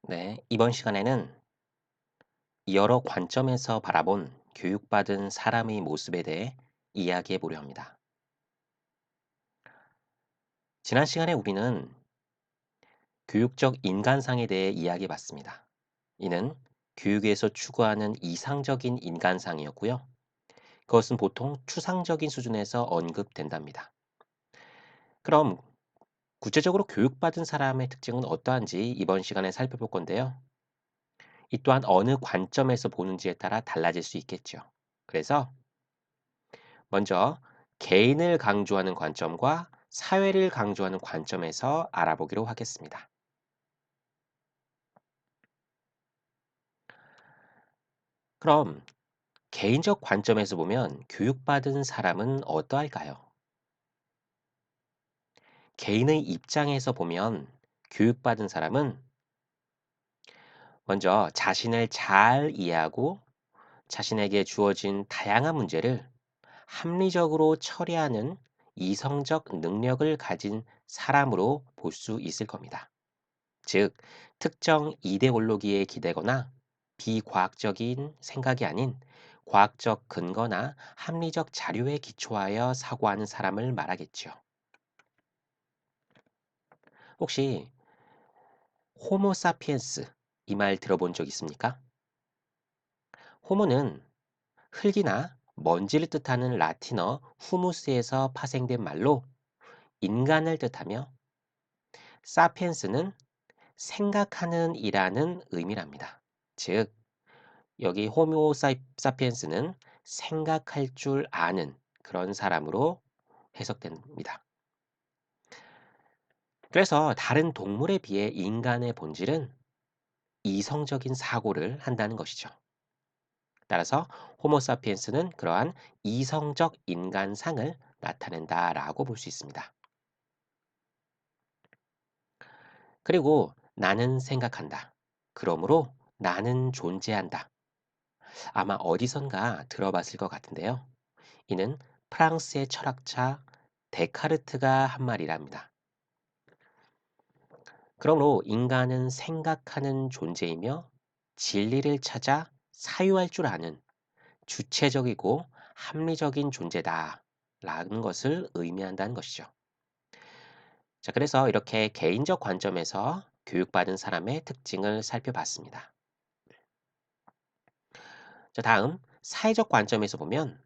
네, 이번 시간에는 여러 관점에서 바라본 교육받은 사람의 모습에 대해 이야기해 보려 합니다. 지난 시간에 우리는 교육적 인간상에 대해 이야기해 봤습니다. 이는 교육에서 추구하는 이상적인 인간상이었고요. 그것은 보통 추상적인 수준에서 언급된답니다. 그럼 구체적으로 교육받은 사람의 특징은 어떠한지 이번 시간에 살펴볼 건데요. 이 또한 어느 관점에서 보는지에 따라 달라질 수 있겠죠. 그래서 먼저 개인을 강조하는 관점과 사회를 강조하는 관점에서 알아보기로 하겠습니다. 그럼 개인적 관점에서 보면 교육받은 사람은 어떠할까요? 개인의 입장에서 보면 교육받은 사람은 먼저 자신을 잘 이해하고 자신에게 주어진 다양한 문제를 합리적으로 처리하는 이성적 능력을 가진 사람으로 볼 수 있을 겁니다. 즉, 특정 이데올로기에 기대거나 비과학적인 생각이 아닌 과학적 근거나 합리적 자료에 기초하여 사고하는 사람을 말하겠죠. 혹시 호모사피엔스 이 말 들어본 적 있습니까? 호모는 흙이나 먼지를 뜻하는 라틴어 후무스에서 파생된 말로 인간을 뜻하며 사피엔스는 생각하는 이라는 의미랍니다. 즉, 여기 호모 사피엔스는 생각할 줄 아는 그런 사람으로 해석됩니다. 그래서 다른 동물에 비해 인간의 본질은 이성적인 사고를 한다는 것이죠. 따라서 호모 사피엔스는 그러한 이성적 인간상을 나타낸다라고 볼 수 있습니다. 그리고 나는 생각한다. 그러므로 나는 존재한다. 아마 어디선가 들어봤을 것 같은데요. 이는 프랑스의 철학자 데카르트가 한 말이랍니다. 그러므로 인간은 생각하는 존재이며 진리를 찾아 사유할 줄 아는 주체적이고 합리적인 존재다. 라는 것을 의미한다는 것이죠. 자, 그래서 이렇게 개인적 관점에서 교육받은 사람의 특징을 살펴봤습니다. 자, 다음 사회적 관점에서 보면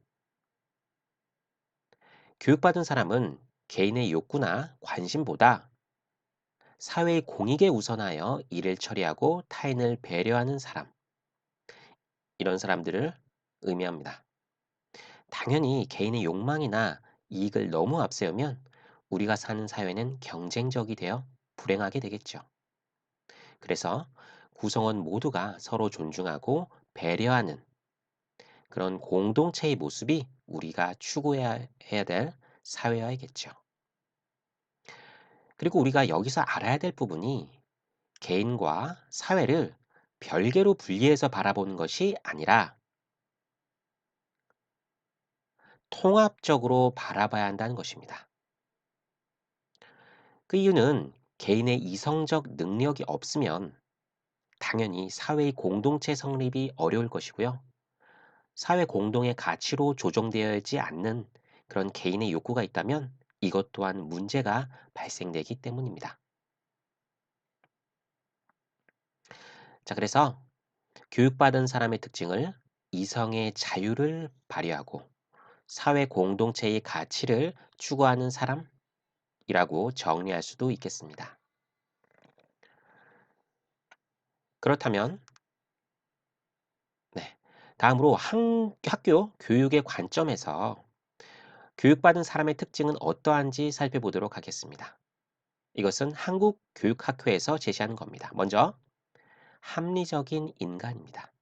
교육받은 사람은 개인의 욕구나 관심보다 사회의 공익에 우선하여 일을 처리하고 타인을 배려하는 사람, 이런 사람들을 의미합니다. 당연히 개인의 욕망이나 이익을 너무 앞세우면 우리가 사는 사회는 경쟁적이 되어 불행하게 되겠죠. 그래서 구성원 모두가 서로 존중하고 배려하는 그런 공동체의 모습이 우리가 추구해야 해야 될 사회화이겠죠. 그리고 우리가 여기서 알아야 될 부분이 개인과 사회를 별개로 분리해서 바라보는 것이 아니라 통합적으로 바라봐야 한다는 것입니다. 그 이유는 개인의 이성적 능력이 없으면 당연히 사회의 공동체 성립이 어려울 것이고요. 사회 공동의 가치로 조정되어야지 않는 그런 개인의 욕구가 있다면 이것 또한 문제가 발생되기 때문입니다. 자, 그래서 교육받은 사람의 특징을 이성의 자유를 발휘하고 사회 공동체의 가치를 추구하는 사람이라고 정리할 수도 있겠습니다. 그렇다면, 네. 다음으로 학교 교육의 관점에서 교육받은 사람의 특징은 어떠한지 살펴보도록 하겠습니다. 이것은 한국 교육학회에서 제시하는 겁니다. 먼저, 합리적인 인간입니다.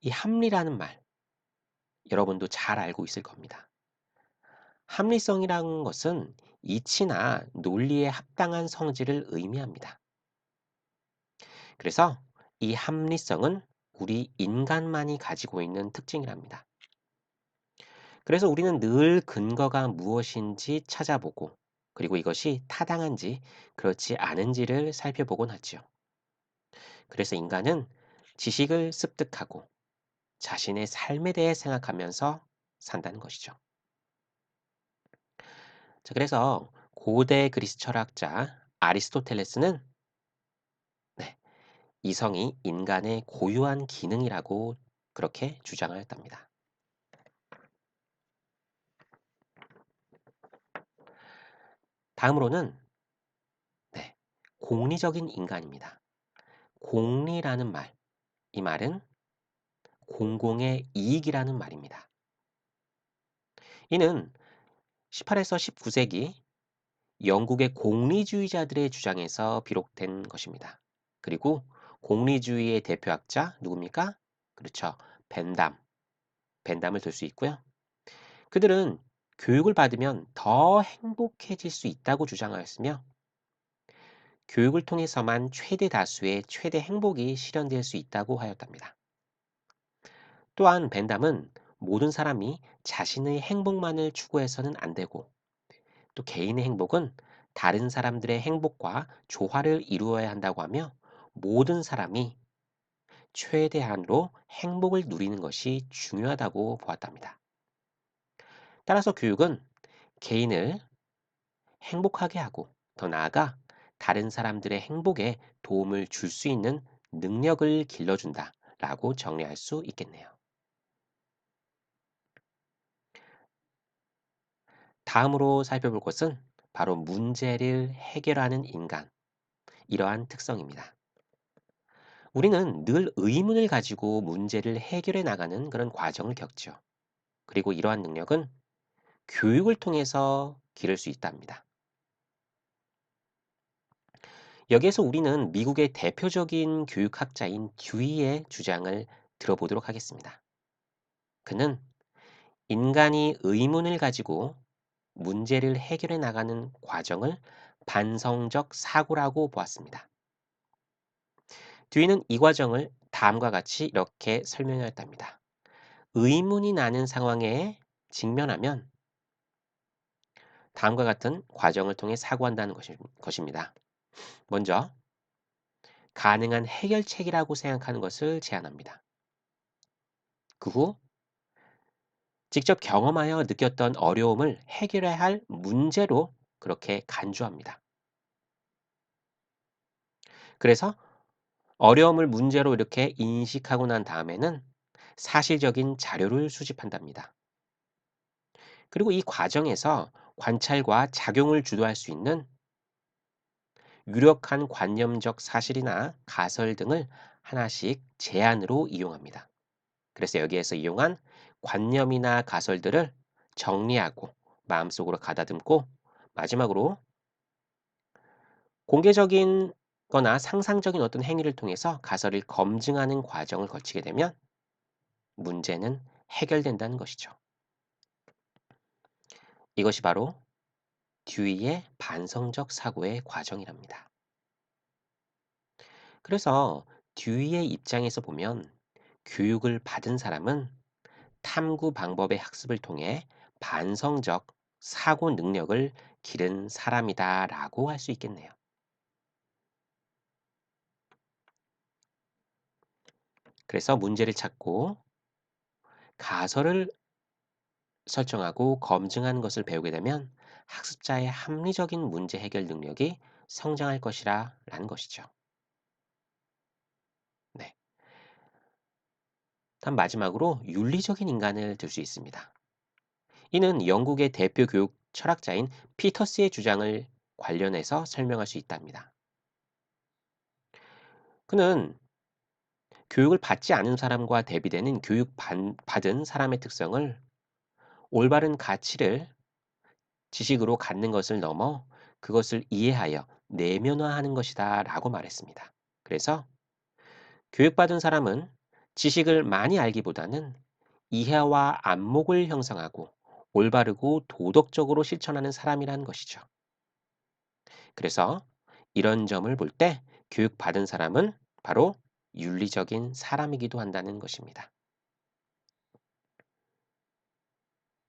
이 합리라는 말, 여러분도 잘 알고 있을 겁니다. 합리성이라는 것은 이치나 논리에 합당한 성질을 의미합니다. 그래서 이 합리성은 우리 인간만이 가지고 있는 특징이랍니다. 그래서 우리는 늘 근거가 무엇인지 찾아보고 그리고 이것이 타당한지 그렇지 않은지를 살펴보곤 하죠. 그래서 인간은 지식을 습득하고 자신의 삶에 대해 생각하면서 산다는 것이죠. 자, 그래서 고대 그리스 철학자 아리스토텔레스는 네, 이성이 인간의 고유한 기능이라고 그렇게 주장하였답니다. 다음으로는 네, 공리적인 인간입니다. 공리라는 말, 이 말은 공공의 이익이라는 말입니다. 이는 18에서 19세기 영국의 공리주의자들의 주장에서 비롯된 것입니다. 그리고 공리주의의 대표학자 누굽니까? 그렇죠. 벤담. 벤담을 들 수 있고요. 그들은 교육을 받으면 더 행복해질 수 있다고 주장하였으며 교육을 통해서만 최대 다수의 최대 행복이 실현될 수 있다고 하였답니다. 또한 벤담은 모든 사람이 자신의 행복만을 추구해서는 안 되고 또 개인의 행복은 다른 사람들의 행복과 조화를 이루어야 한다고 하며 모든 사람이 최대한으로 행복을 누리는 것이 중요하다고 보았답니다. 따라서 교육은 개인을 행복하게 하고 더 나아가 다른 사람들의 행복에 도움을 줄 수 있는 능력을 길러준다 라고 정리할 수 있겠네요. 다음으로 살펴볼 것은 바로 문제를 해결하는 인간, 이러한 특성입니다. 우리는 늘 의문을 가지고 문제를 해결해 나가는 그런 과정을 겪죠. 그리고 이러한 능력은 교육을 통해서 기를 수 있답니다. 여기에서 우리는 미국의 대표적인 교육학자인 듀이의 주장을 들어보도록 하겠습니다. 그는 인간이 의문을 가지고 문제를 해결해 나가는 과정을 반성적 사고라고 보았습니다. 듀이는 이 과정을 다음과 같이 이렇게 설명하였답니다. 의문이 나는 상황에 직면하면 다음과 같은 과정을 통해 사고한다는 것입니다. 먼저, 가능한 해결책이라고 생각하는 것을 제안합니다. 그 후, 직접 경험하여 느꼈던 어려움을 해결해야 할 문제로 그렇게 간주합니다. 그래서 어려움을 문제로 이렇게 인식하고 난 다음에는 사실적인 자료를 수집한답니다. 그리고 이 과정에서 관찰과 작용을 주도할 수 있는 유력한 관념적 사실이나 가설 등을 하나씩 제안으로 이용합니다. 그래서 여기에서 이용한 관념이나 가설들을 정리하고 마음속으로 가다듬고 마지막으로 공개적인 거나 상상적인 어떤 행위를 통해서 가설을 검증하는 과정을 거치게 되면 문제는 해결된다는 것이죠. 이것이 바로 듀이의 반성적 사고의 과정이랍니다. 그래서 듀이의 입장에서 보면 교육을 받은 사람은 탐구 방법의 학습을 통해 반성적 사고 능력을 기른 사람이다라고 할 수 있겠네요. 그래서 문제를 찾고 가설을 설정하고 검증하는 것을 배우게 되면 학습자의 합리적인 문제 해결 능력이 성장할 것이라 라는 것이죠. 네. 다음 마지막으로 윤리적인 인간을 들 수 있습니다. 이는 영국의 대표 교육 철학자인 피터스의 주장을 관련해서 설명할 수 있답니다. 그는 교육을 받지 않은 사람과 대비되는 받은 사람의 특성을 올바른 가치를 지식으로 갖는 것을 넘어 그것을 이해하여 내면화하는 것이다 라고 말했습니다. 그래서 교육받은 사람은 지식을 많이 알기보다는 이해와 안목을 형성하고 올바르고 도덕적으로 실천하는 사람이라는 것이죠. 그래서 이런 점을 볼 때 교육받은 사람은 바로 윤리적인 사람이기도 한다는 것입니다.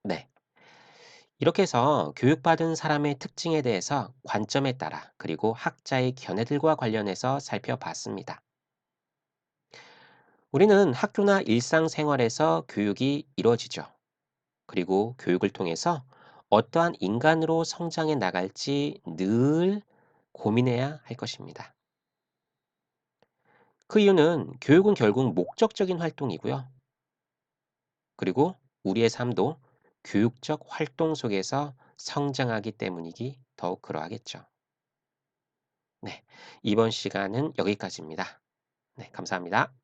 네. 이렇게 해서 교육받은 사람의 특징에 대해서 관점에 따라 그리고 학자의 견해들과 관련해서 살펴봤습니다. 우리는 학교나 일상생활에서 교육이 이루어지죠. 그리고 교육을 통해서 어떠한 인간으로 성장해 나갈지 늘 고민해야 할 것입니다. 그 이유는 교육은 결국 목적적인 활동이고요. 그리고 우리의 삶도 교육적 활동 속에서 성장하기 때문이기 더욱 그러하겠죠. 네. 이번 시간은 여기까지입니다. 네. 감사합니다.